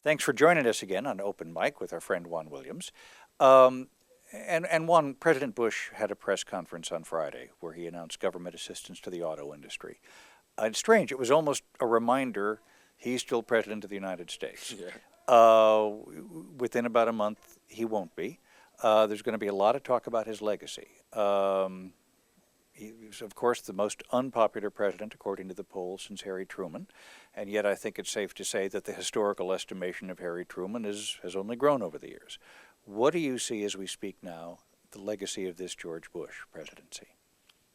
Thanks for joining us again on Open Mic with our friend Juan Williams. Um, and Juan, President Bush had a press conference on Friday where he announced government assistance to the auto industry. It's strange. It was almost a reminder he's still president of the United States. Yeah. Within about a month, he won't be. There's going to be a lot of talk about his legacy. He was, of course, the most unpopular president, according to the polls, since Harry Truman. And yet, I think it's safe to say that the historical estimation of Harry Truman has only grown over the years. What do you see as we speak now, the legacy of this George Bush presidency?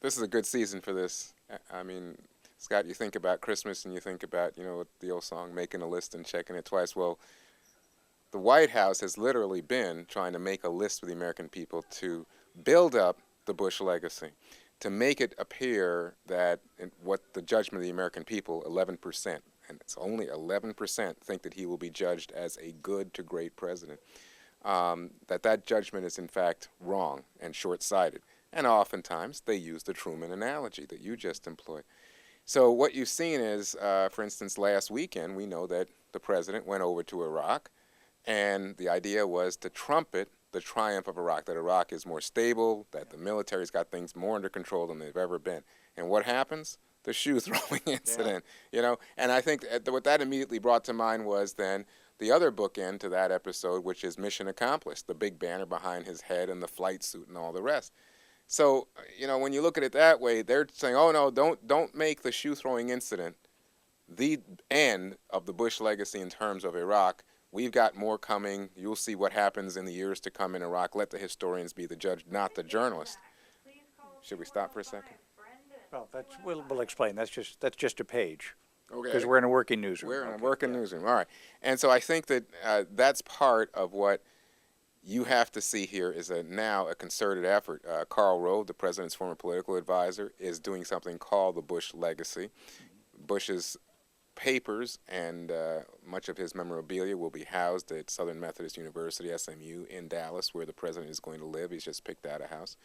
This is a good season for this. I mean, Scott, you think about Christmas and you think about, the old song, making a list and checking it twice. Well, the White House has literally been trying to make a list for the American people to build up the Bush legacy, to make it appear that what the judgment of the American people, 11%, and it's only 11%, think that he will be judged as a good to great president, that judgment is in fact wrong and short-sighted. And oftentimes they use the Truman analogy that you just employed. So what you've seen is, for instance, last weekend, we know that the president went over to Iraq, and the idea was to trumpet the triumph of Iraq, that Iraq is more stable, that the military's got things more under control than they've ever been. And what happens? The shoe throwing incident, And I think what that immediately brought to mind was then the other bookend to that episode, which is mission accomplished, the big banner behind his head and the flight suit and all the rest. So, when you look at it that way, they're saying, oh, no, don't make the shoe throwing incident the end of the Bush legacy in terms of Iraq. We've got more coming. You'll see what happens in the years to come in Iraq. Let the historians be the judge, not the journalist. Should we stop for a second? Well, we'll explain. That's just a page. Okay. Because we're in a working newsroom. We're in a working newsroom. All right. And so I think that that's part of what you have to see here is now a concerted effort. Karl Rove, the president's former political advisor, is doing something called the Bush Legacy. Bush's papers and much of his memorabilia will be housed at Southern Methodist University, SMU, in Dallas, where the president is going to live. He's just picked out a house.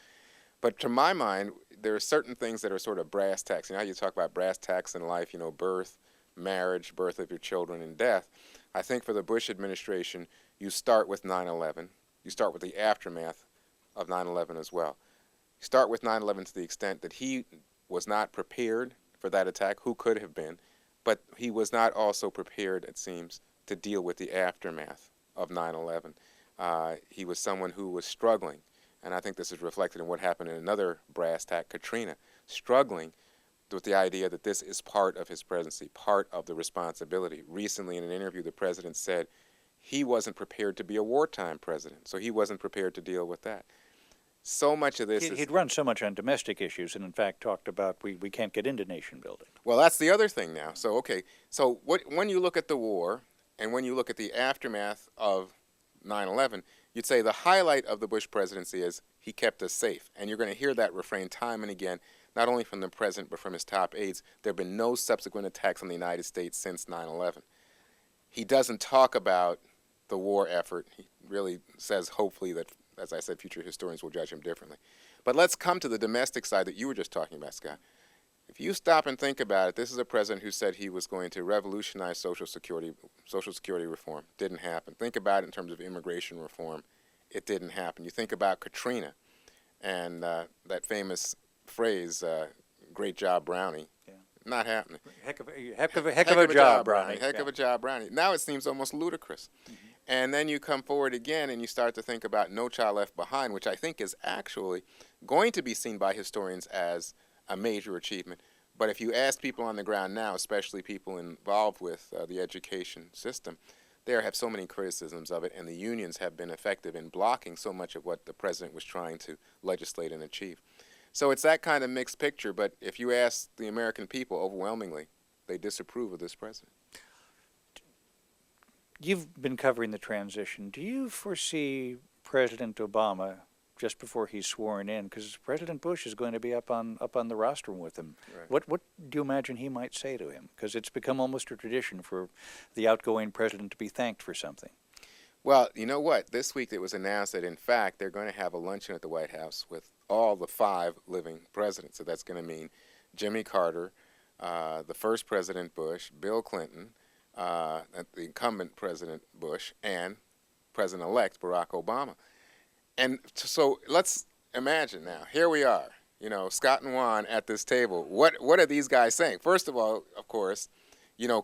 But to my mind, there are certain things that are sort of brass tacks. How you talk about brass tacks in life, birth, marriage, birth of your children, and death. I think for the Bush administration, you start with 9/11. You start with the aftermath of 9/11 as well. You start with 9/11 to the extent that he was not prepared for that attack. Who could have been? But he was not also prepared, it seems, to deal with the aftermath of 9/11. He was someone who was struggling. And I think this is reflected in what happened in another brass tack, Katrina, struggling with the idea that this is part of his presidency, part of the responsibility. Recently, in an interview, the president said he wasn't prepared to be a wartime president, so he wasn't prepared to deal with that. So much of this He'd run so much on domestic issues and, in fact, talked about we can't get into nation building. Well, that's the other thing now. So, okay, so when you look at the war and when you look at the aftermath of 9/11, you'd say the highlight of the Bush presidency is he kept us safe. And you're going to hear that refrain time and again, not only from the president but from his top aides. There have been no subsequent attacks on the United States since 9/11. He doesn't talk about the war effort. He really says, hopefully, that, as I said, future historians will judge him differently. But let's come to the domestic side that you were just talking about, Scott. If you stop and think about it, this is a president who said he was going to revolutionize Social Security reform. Didn't happen. Think about it in terms of immigration reform. It didn't happen. You think about Katrina and that famous phrase, "Great job, Brownie." Yeah. Not happening. Heck of a job, Brownie. Heck of a job, Brownie. Now it seems almost ludicrous. Mm-hmm. And then you come forward again and you start to think about No Child Left Behind, which I think is actually going to be seen by historians as a major achievement. But if you ask people on the ground now, especially people involved with the education system, they have so many criticisms of it, and the unions have been effective in blocking so much of what the president was trying to legislate and achieve. So it's that kind of mixed picture, but if you ask the American people, overwhelmingly, they disapprove of this president. You've been covering the transition. Do you foresee President Obama, just before he's sworn in, because President Bush is going to be up on the rostrum with him, Right. what do you imagine he might say to him? Because it's become almost a tradition for the outgoing president to be thanked for something. Well, you know what? This week it was announced that, in fact, they're going to have a luncheon at the White House with all the 5 living presidents. So that's going to mean Jimmy Carter, the first President Bush, Bill Clinton, the incumbent President Bush and President-elect Barack Obama. And so let's imagine now, here we are, Scott and Juan at this table. What are these guys saying? First of all, of course,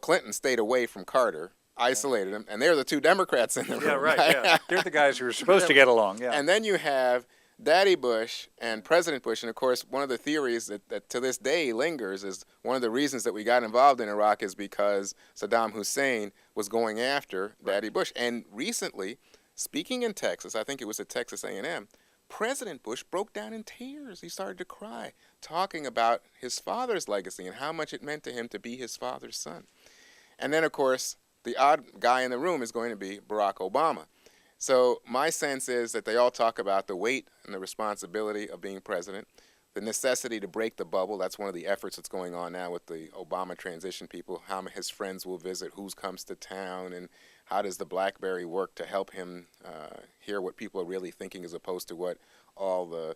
Clinton stayed away from Carter, isolated him, and they're the two Democrats in the room. Yeah, right. Yeah. They're the guys who are supposed to get along. Yeah. And then you have Daddy Bush and President Bush, and of course, one of the theories that to this day lingers is one of the reasons that we got involved in Iraq is because Saddam Hussein was going after Daddy Bush. And recently, speaking in Texas, I think it was at Texas A&M, President Bush broke down in tears. He started to cry, talking about his father's legacy and how much it meant to him to be his father's son. And then, of course, the odd guy in the room is going to be Barack Obama. So my sense is that they all talk about the weight and the responsibility of being president, the necessity to break the bubble. That's one of the efforts that's going on now with the Obama transition people, how his friends will visit, who comes to town, and how does the BlackBerry work to help him hear what people are really thinking as opposed to what all the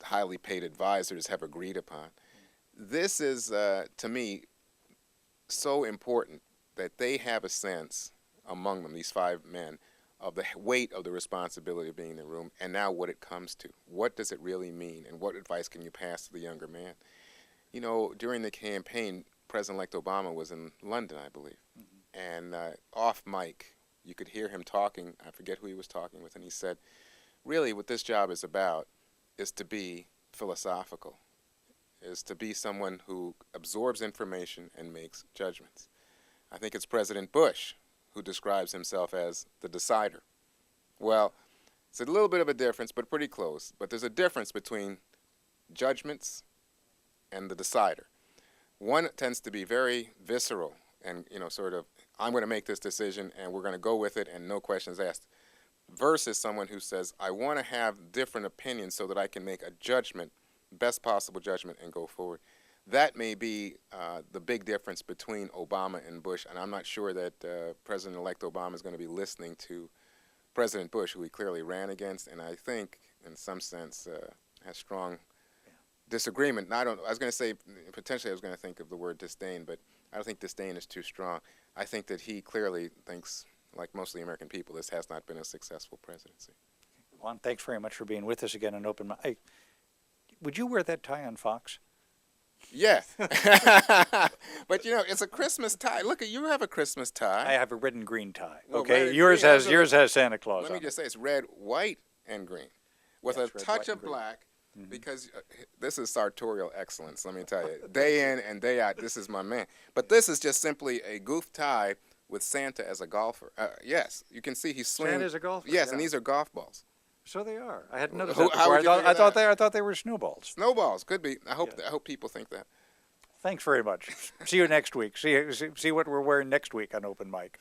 highly paid advisors have agreed upon. This is, to me, so important that they have a sense among them, these five men, of the weight of the responsibility of being in the room and now what it comes to. What does it really mean, and what advice can you pass to the younger man? During the campaign, President-elect Obama was in London, I believe. And off mic, you could hear him talking. I forget who he was talking with, and he said, really what this job is about is to be philosophical, is to be someone who absorbs information and makes judgments. I think it's President Bush who describes himself as the decider. Well, it's a little bit of a difference, but pretty close. But there's a difference between judgments and the decider. One tends to be very visceral and, sort of, I'm going to make this decision and we're going to go with it and no questions asked, versus someone who says, I want to have different opinions so that I can make a judgment, best possible judgment, and go forward. That may be the big difference between Obama and Bush, and I'm not sure that President-elect Obama is going to be listening to President Bush, who he clearly ran against, and I think, in some sense, has strong disagreement. And I was going to say, potentially I was going to think of the word disdain, but I don't think disdain is too strong. I think that he clearly thinks, like most of the American people, this has not been a successful presidency. Juan, thanks very much for being with us again on Open Mic. Hey, would you wear that tie on Fox? Yeah. But, it's a Christmas tie. Look, you have a Christmas tie. I have a red and green tie. Well, Okay, red yours and green. has Santa Claus Let on me just say it's red, white, and green with Yes, a red, touch white, of and green. black because this is sartorial excellence, let me tell you. Day in and day out, this is my man. But this is just simply a goof tie with Santa as a golfer. Yes, you can see he's swinging. Santa's a golfer. Yes, yeah. and these are golf balls. So they are. I hadn't noticed How that before. would you figure I thought they were snowballs. Snowballs, could be. I hope people think that. Thanks very much. See you next week. See what we're wearing next week on Open Mic.